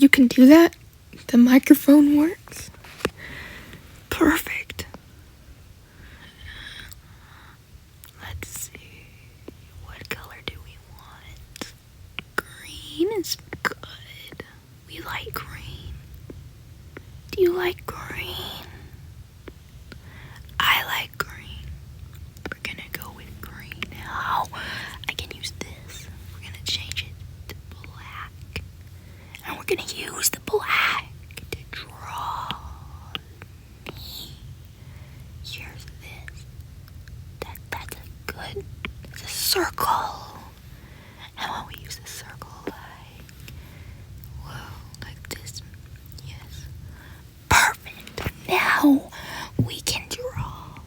You can do that? The microphone works? Perfect. Let's see. What color do we want? Green is good. We like green. Do you like green? I like green. We're gonna go with green now. I can use this. We're gonna change it to black. And we're gonna use the black to draw me. Here's this. That's a good. It's a circle. And when we use the circle like this. Yes. Perfect. Now we can draw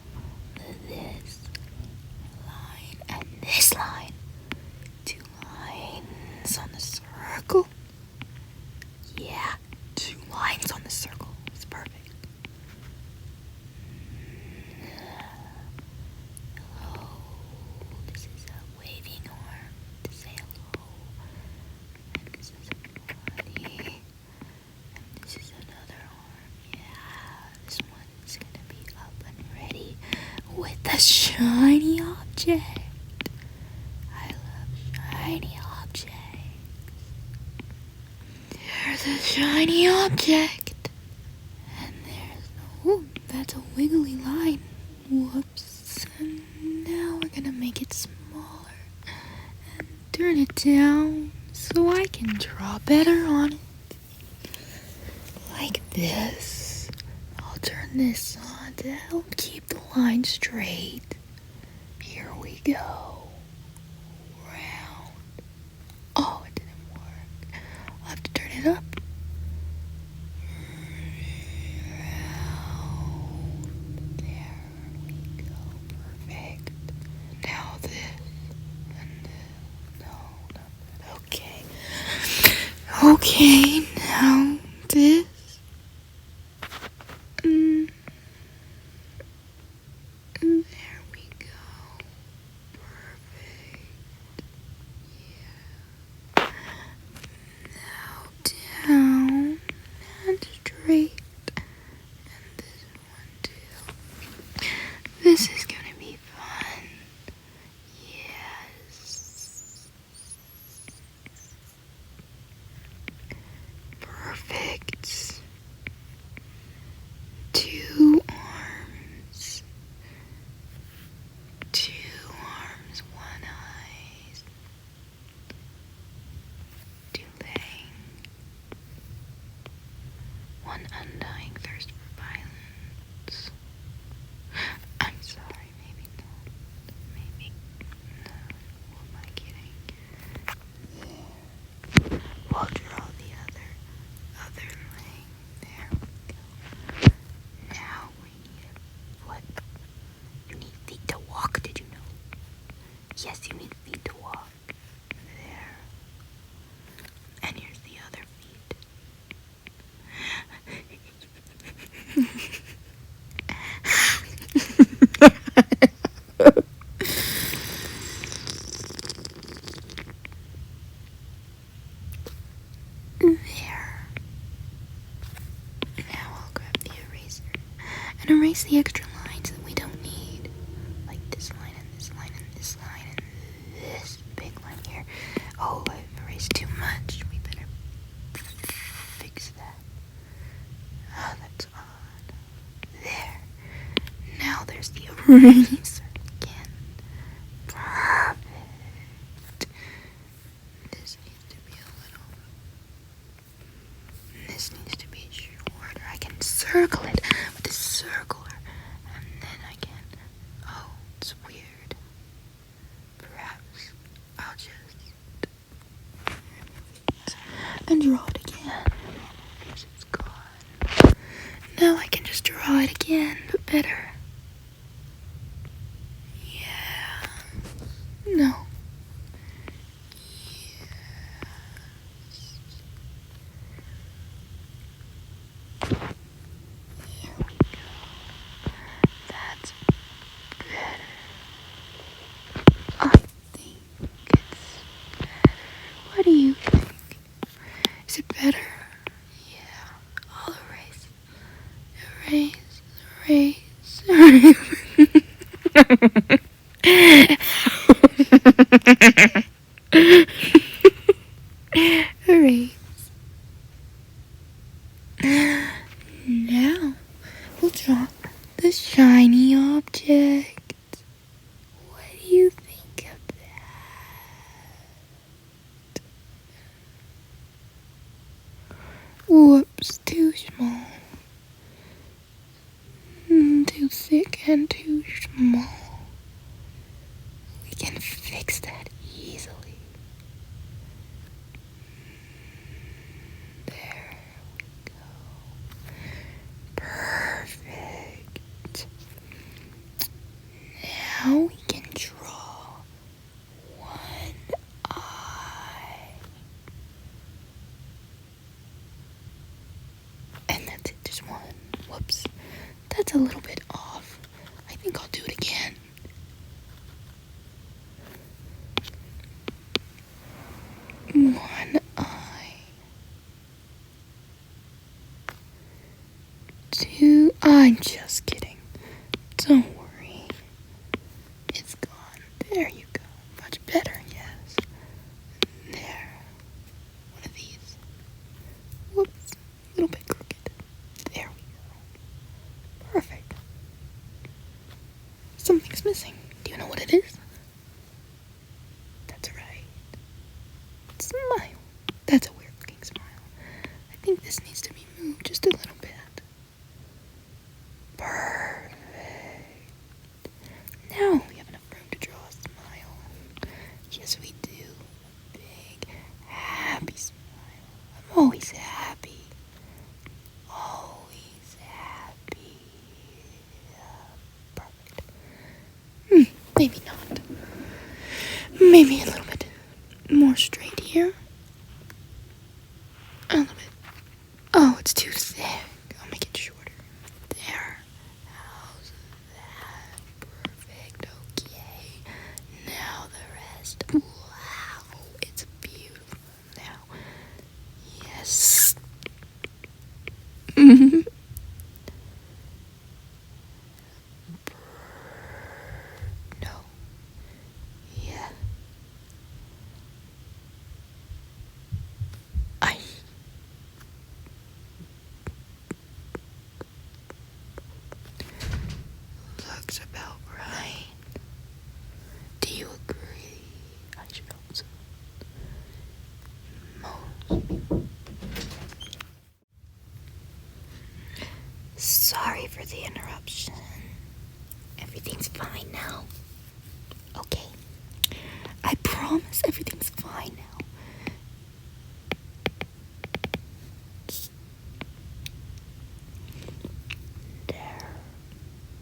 this line and this line. 2 lines on the circle. Yeah, 2 lines on the circle. It's perfect. Hello. This is a waving arm to say hello. And this is a body. And this is another arm. Yeah, this one is gonna be up and ready with the shiny object. I love shiny objects. There's a shiny object. And that's a wiggly line. Whoops. And now we're gonna make it smaller and turn it down so I can draw better on it. Like this. I'll turn this on to help keep the line straight. Here we go. Round. Oh, it didn't work. I'll have to turn it up. Round. There we go. Perfect. Now this. And this. No. Okay. Okay, now this. There we go. Perfect. Yeah. Now down and straight. And this one too. This is gonna be fun. Yes. Perfect. 2 arms. 2 arms, 1 eye. 2 legs. 1 undying thirst for violence. I'm sorry, maybe not. Maybe no. Who am I kidding? There. We'll draw the other leg. There we go. Now we need a foot. You need feet to walk, did you know? Yes, you need feet to walk. There. And here's the other feet. There. Now I'll grab the eraser and erase the extra lines that we don't need. Like this line and this line and this line and this big line here. Oh, I've erased too much. We better fix that. Oh, that's odd. There. Now there's the eraser again. Perfect. This needs to be a little. This needs to be shorter. I can circle it with a circler. And then I can. Oh, it's weird. Perhaps I'll just. And draw it again. Because it's gone. Now I can just draw it again, but better. Yeah. No. Yes. There we go. That's better. I think it's better. What do you think? Is it better? Erase. Erase. Now we'll draw the shiny object. What do you think of that? Whoops, too small. Too thick and too small. We can fix that easily. There we go. Perfect. Now we can draw one eye. And that's it, just one. Whoops. That's a little bit off. I think I'll do it again. One eye. Two. I'm just kidding. Don't worry. It's gone. There you go. Much better, yes. There. One of these. Whoops. A little bit crooked. There we go. Perfect. Something's missing. Do you know what it is? That's right. Smile. That's a weird looking smile. I think this needs to be moved just a little bit. Perfect. Now we have enough room to draw a smile. Yes, we do. A big, happy smile. I'm always happy. Always happy. Perfect. Maybe not. Maybe a little bit more straight here. A little bit. Oh, it's too thick. I'll make it shorter. There. How's that? Perfect. Okay. Now the rest. Wow. It's beautiful. Now. Yes. No. Yeah. I. Looks about right. Do you agree? I should hope so. Most people. Sorry for the interruption. Everything's fine now. Okay. I promise everything's fine now. There.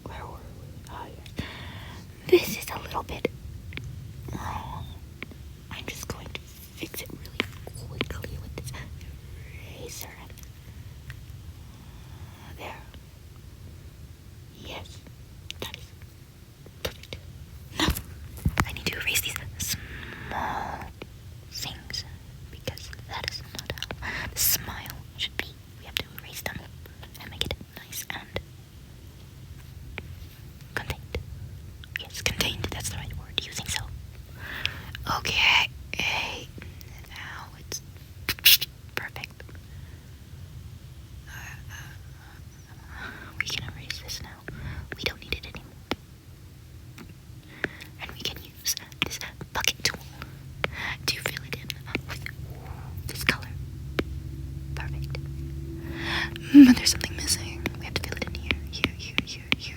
Where were we? Oh, yeah. This is a little bit wrong. I'm just going to fix it really quickly with this eraser. There. Yes. That is perfect. Now, I need to erase these small things because that is not how the smile should be. We have to erase them and make it nice and contained. Yes, contained. That's the right word. Do you think so? Okay. Hey. Now it's perfect. We can erase this now. We don't need it anymore. And we can use this bucket tool to fill it in with this color. Perfect. But there's something missing. We have to fill it in here, here, here, here, here,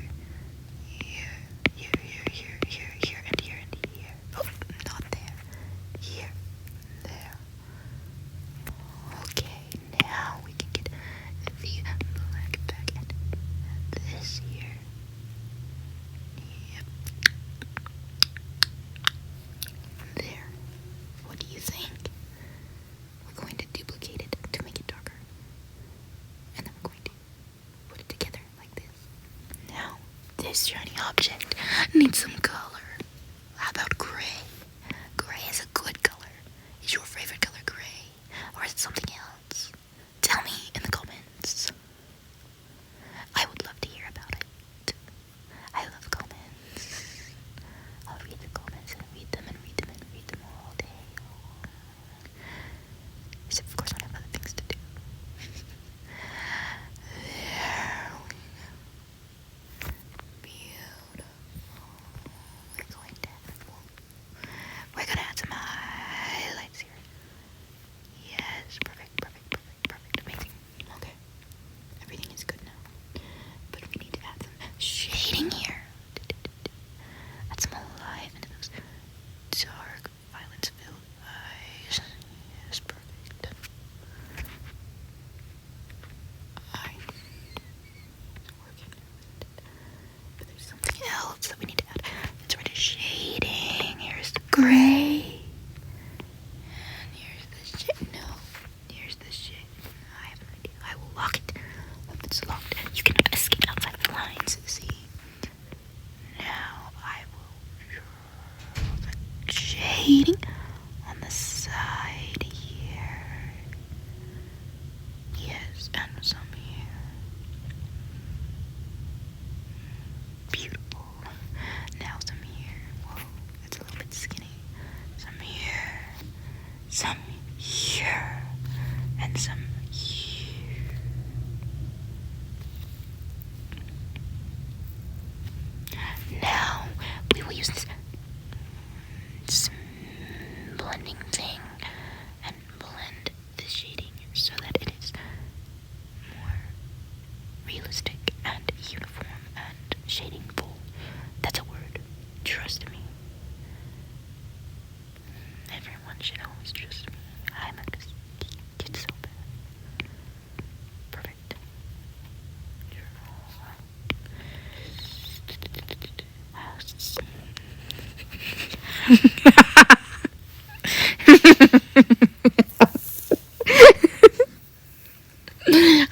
here, here, here, here, here, and here, and here. Oh, not there. Here, there. Okay, now we can get the black back and this here. Yep. There. What do you think? We're going to duplicate it to make it darker. And then we're going to put it together like this. Now, this shiny object needs some color. How about gray? Gray is a good color. Is your favorite color gray? Or is it something else? Tell me in the comments. I would love to hear about it. here, and some here. Now we will use this blending thing and blend the shading so that it is more realistic and uniform and shadingful. That's a word. Trust me. Everyone should always trust me. I'm a schizopath. Perfect.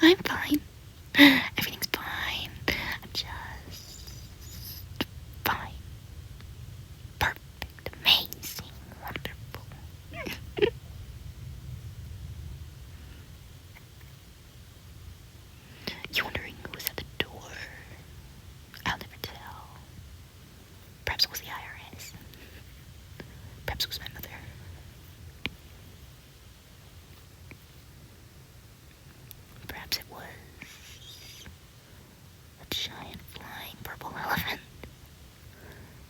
I'm fine. Everything's fine. I'm just fine. Perfect. Amazing. Wonderful. You wondering who was at the door? I'll never tell. Perhaps it was the IRS. Perhaps it was my mother. Perhaps it was a giant flying purple elephant.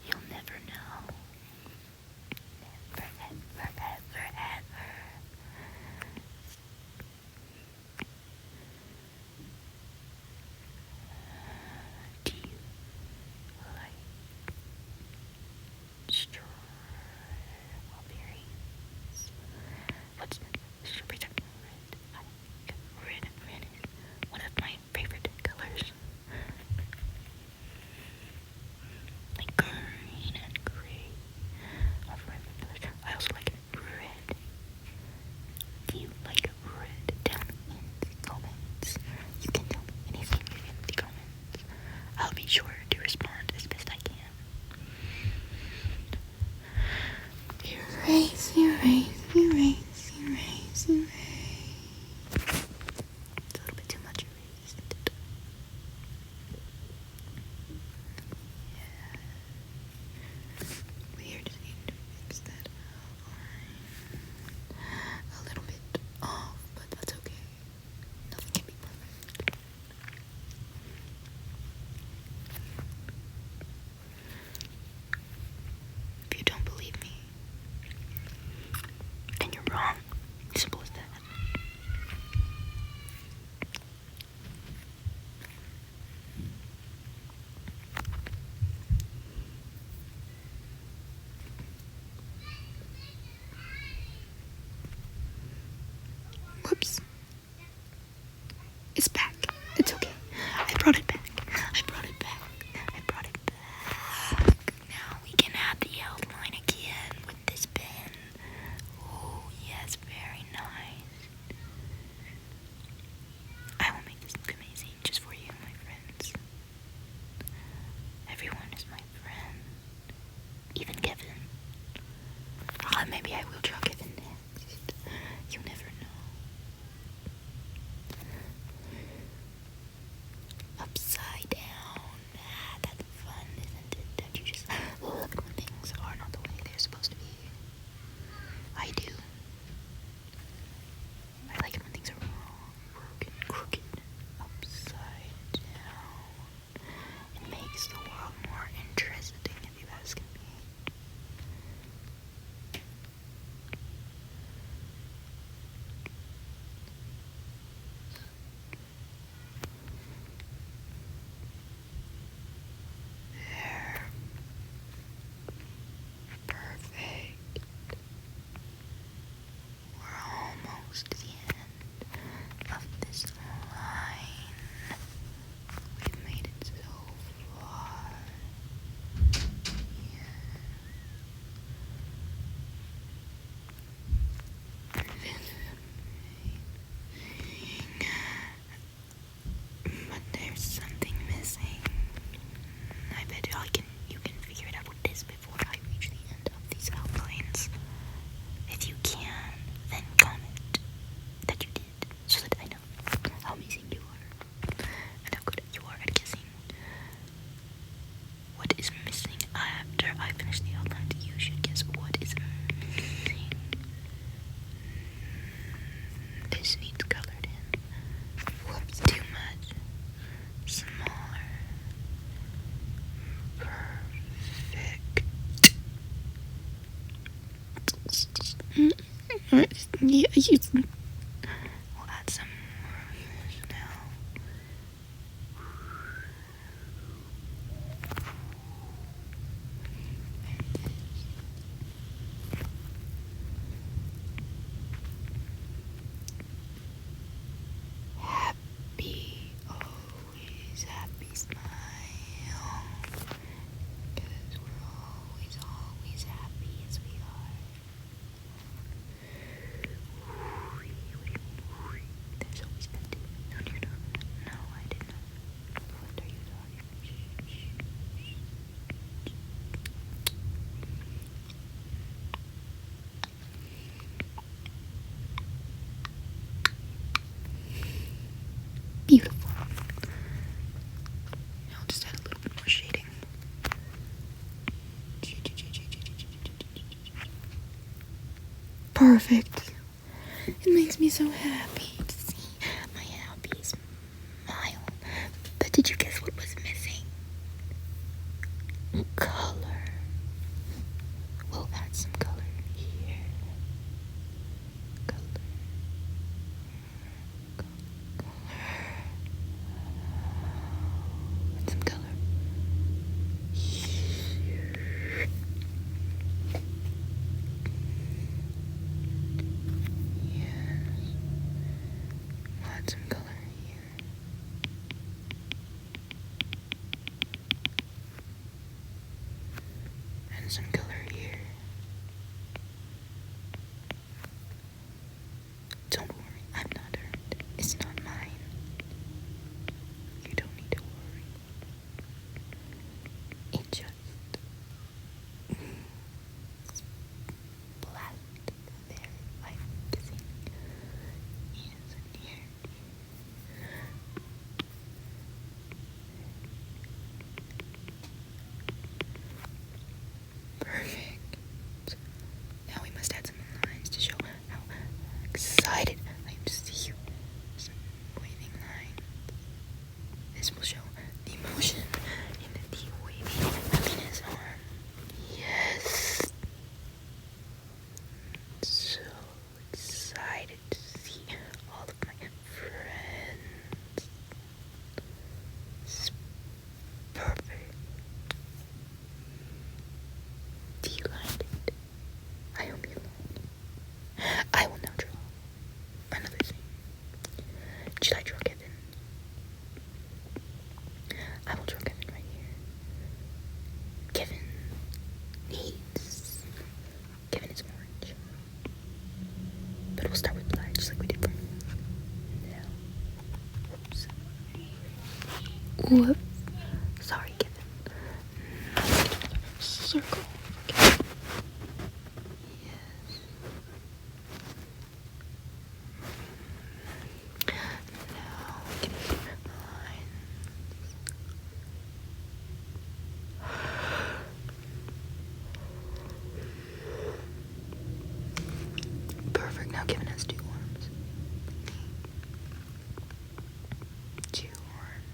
You'll never know. Never, ever, ever, ever. Do you like strawberries? What's strawberries are red? I like red. Red is one of my favorite colors. Like green and gray are my favorite colors. I also like red. Do you like red? Tell me in the comments. You can tell me anything in the comments. I'll be sure to respond as best I can. Erase, erase, erase, erase, erase. It's a little bit too much erase, isn't it? Yeah. We just need to fix that outline a little bit off, but that's okay. Nothing can be perfect. If you don't believe me, then you're wrong. Simple as that. Whoops. It's back. It's okay. I brought it back. I brought it back. I brought it back. Now we can add the outline again with this pen. Oh, yes, very nice. I will make this look amazing just for you, my friends. Everyone is my friend. Even Kevin. Maybe I will draw Kevin next. You never know. Oops. This needs colored in. Whoops, too much. Smaller. Perfect. Yeah, we'll add some more of this now. Happy, always happy smile. Because we're always happy as we are. There's always been two. No, you're not. No, I did not. What are you talking? Beautiful. I'll just add a little bit more shading. Perfect. It makes me so happy to see my happy smile. But did you guess what was missing? Color. We'll add some color here. Color. And some color here. Yes. Add some color here. And some color here. Don't worry, I'm not hurt. It's not mine. You don't need to worry. It just splashed there like kissing. Yes, and here. Perfect. Now we must add some lines to show how excited I am to see you. Some waving lines. This will show the emotion in the waving happiness arm. Yes. So excited to see all of my friends. It's perfect. Delighted. I hope you like. I will now draw another thing. Should I draw Kevin? I will draw Kevin right here. Kevin is orange. But we'll start with black, just like we did for now. Whoops. Whoops. Sorry, Kevin. Circle. Yes. Now we can do lines. Perfect. Now Kevin has two arms. Two arms.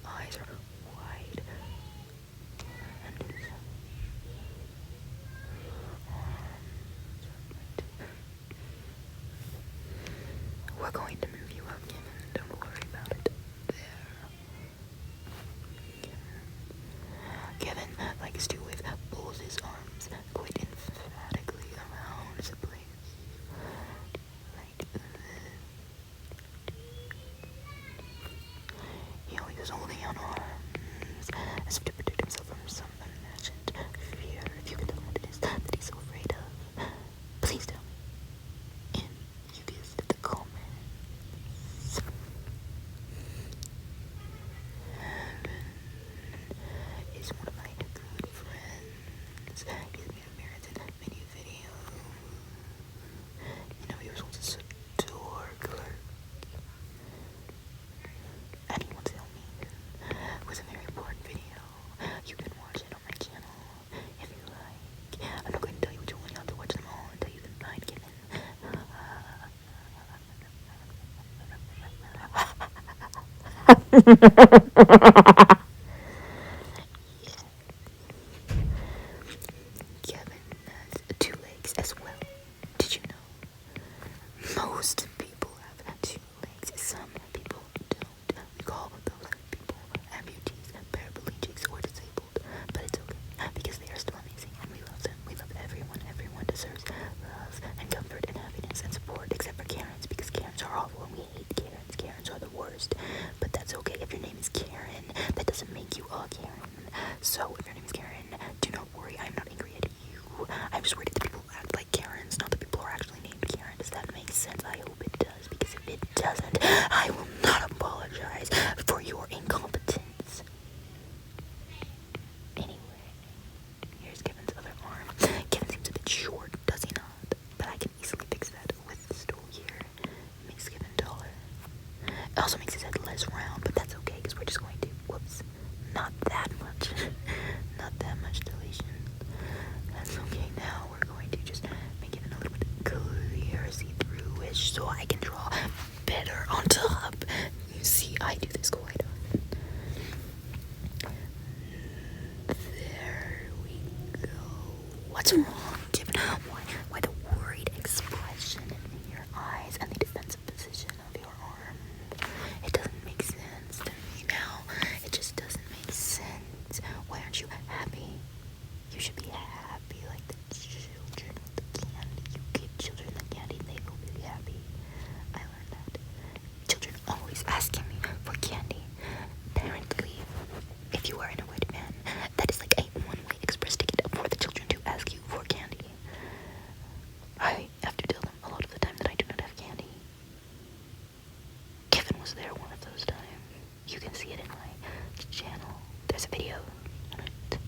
eyes are wide. And his arms. We're going to move you up, Kevin. Don't worry about it. There. Kevin likes to pulls his arms quite emphatically around the place. Like this. He always is holding out arms as if to protect himself from some imagined fear. If you can tell him what it is that he's so afraid of, please tell me. And you guessed the comments. Heaven is one of my good friends. He's made appearance in many videos. You know, he was once a store clerk. And he once helped me with a very important video. You can watch it on my channel if you like. I'm not going to tell you which one. You have to watch them all until you can find Kevin. Kevin has 2 legs as well. Did you know? Most people have 2 legs. Some people don't. We call those people amputees, paraplegics, or disabled. But it's okay because they are still amazing and we love them. We love everyone. Everyone deserves love and comfort and happiness and support except for Karens because Karens are awful and we hate Karens. Karens are the worst. But that's okay. If your name is Karen, that doesn't make you a Karen. So if your name is Karen, do not worry. I'm not angry at you. I'm just worried that the people act like Karens, not the people who are actually named Karen. Does that make sense? I hope it does, because if it doesn't, I will not apologize for your incompetence. Anyway, here's Kevin's other arm. Kevin seems a bit short, does he not? But I can easily fix that with the stool here. It makes Kevin taller. It also makes his head less round, but that's okay, because we're just going to, whoops, not that much. Not that much deletion. That's okay. Now we're going to just make it a little bit clear, see-through-ish, so I can draw better on top. You see, I do this quite often. There we go. What's wrong, Kevin? Why the worried expression in your eyes and the defensive position of your arm? It doesn't make sense to me now. It just doesn't make sense. Why aren't you happy? You should be happy like the children with the candy. You give children the candy, they will be happy. I learned that. Children always asking me for candy. Apparently, if you are in a wet man, that is like a one-way express ticket for the children to ask you for candy. I have to tell them a lot of the time that I do not have candy. Kevin was there one of those times. You can see it in my channel. There's a video on it.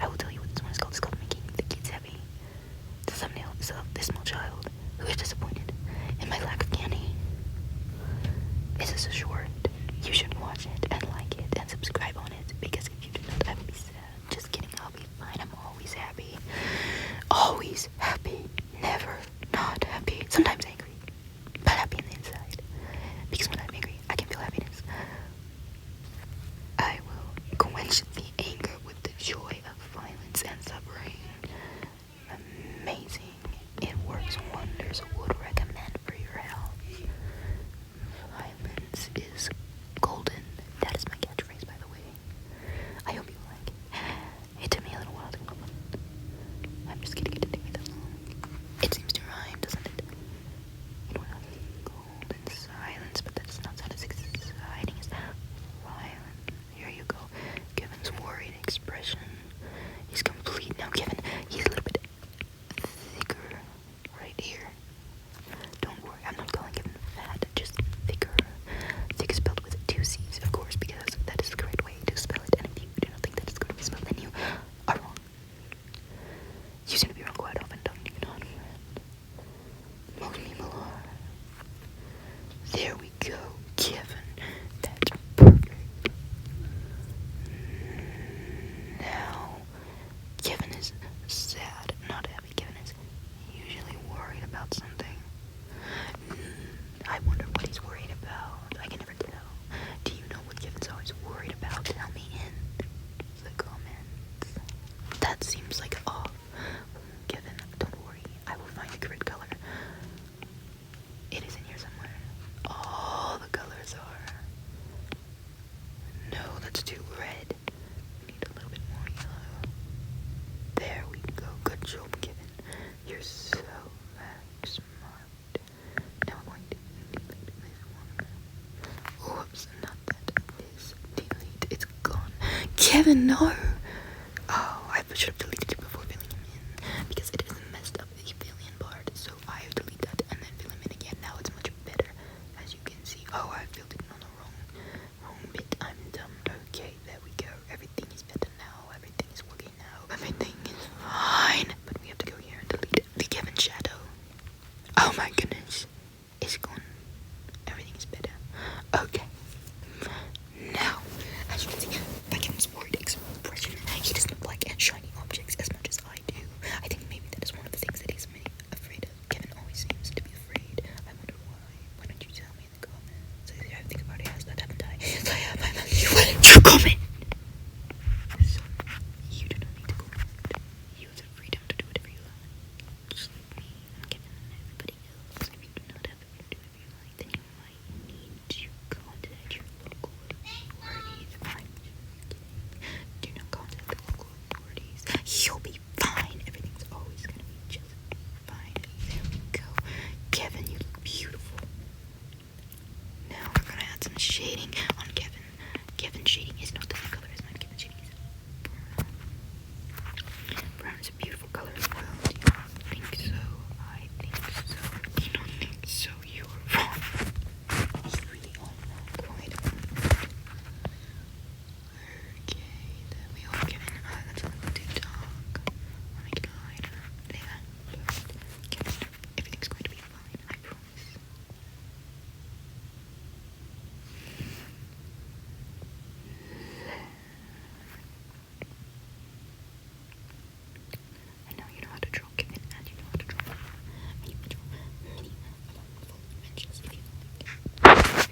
I will tell you what this one is called. It's called Making the Kids Happy. The thumbnail is of this small child who is disappointed in my lack of candy. This is a short. You should watch it and like it and subscribe on it, because if you do not, I will be sad. Just kidding, I'll be fine. I'm always happy. Always happy. Never not happy. Sometimes angry, but happy on the inside. Because when I'm angry, I can feel happiness. I will quench the anger with the joy of violence and suffering. Amazing. It works wonders. Would recommend for your health. Violence is golden. Kevin, no. Oh, I should have deleted it before filling him in because it is messed up the alien part. So I delete that and then fill him in again. Now it's much better, as you can see. Oh, I filled it on the wrong bit. I'm dumb. Okay, there we go. Everything is better now. Everything is working now. Everything is fine. But we have to go here and delete the Kevin shadow. Oh my goodness, it's gone. Everything is better. Okay. Now, as you can see, by Kevin's worried expression, he does not like shiny objects as much as I do. I think maybe that is one of the things that he's afraid of. Kevin always seems to be afraid. I wonder why. Why don't you tell me in the comments? So I think about it, has that haven't I? So yeah, why don't you comment? So, you do not need to comment. You have the freedom to do whatever you like. Just like me and Kevin and everybody else. If you do not have the freedom to do whatever you like, then you might need to contact your local authorities. I'm just kidding. Do not contact the local authorities. You'll be fine. Everything's always gonna be just fine. There we go. Kevin, you look beautiful. Now we're gonna add some shading on Kevin. Kevin's shading is not the same color as mine. Kevin's shading is brown. Brown is a beautiful color as well. Do you think so? I think so. Do you not think so? You are wrong. You really are wrong. Quite. Okay, there we are, Kevin. That's a little too dark. I'll make it lighter. There. Kevin, everything's going to be fine. I promise. I know you know how to draw, Kevin, and you know how to draw. And you can draw many wonderful dimensions if you like.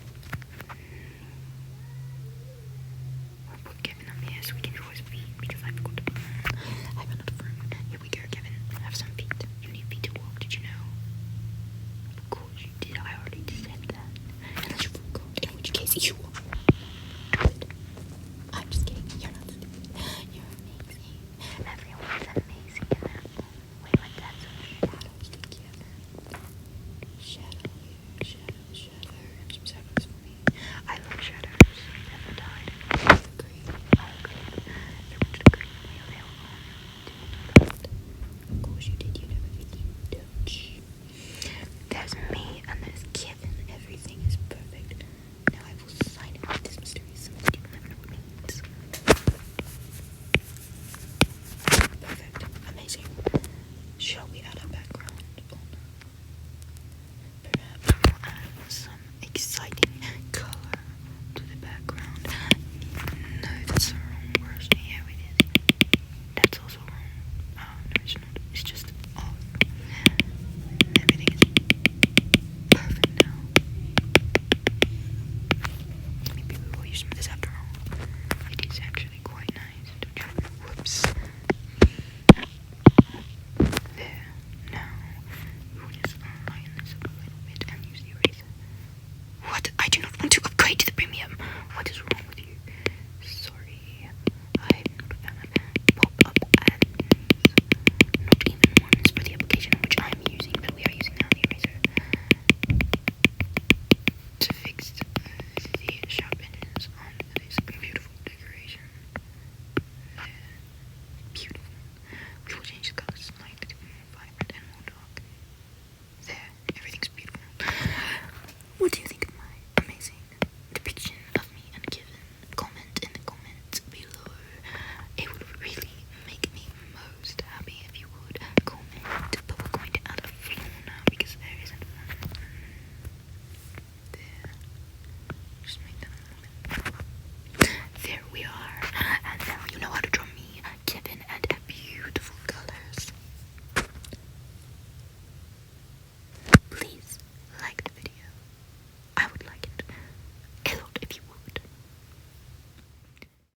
I'll put Kevin on here so we can draw his feet because I forgot to put them on. I have another room. Here we go, Kevin. Have some feet. You need feet to walk, did you know? Of course you did. I already said that. Unless you forgot, in which case you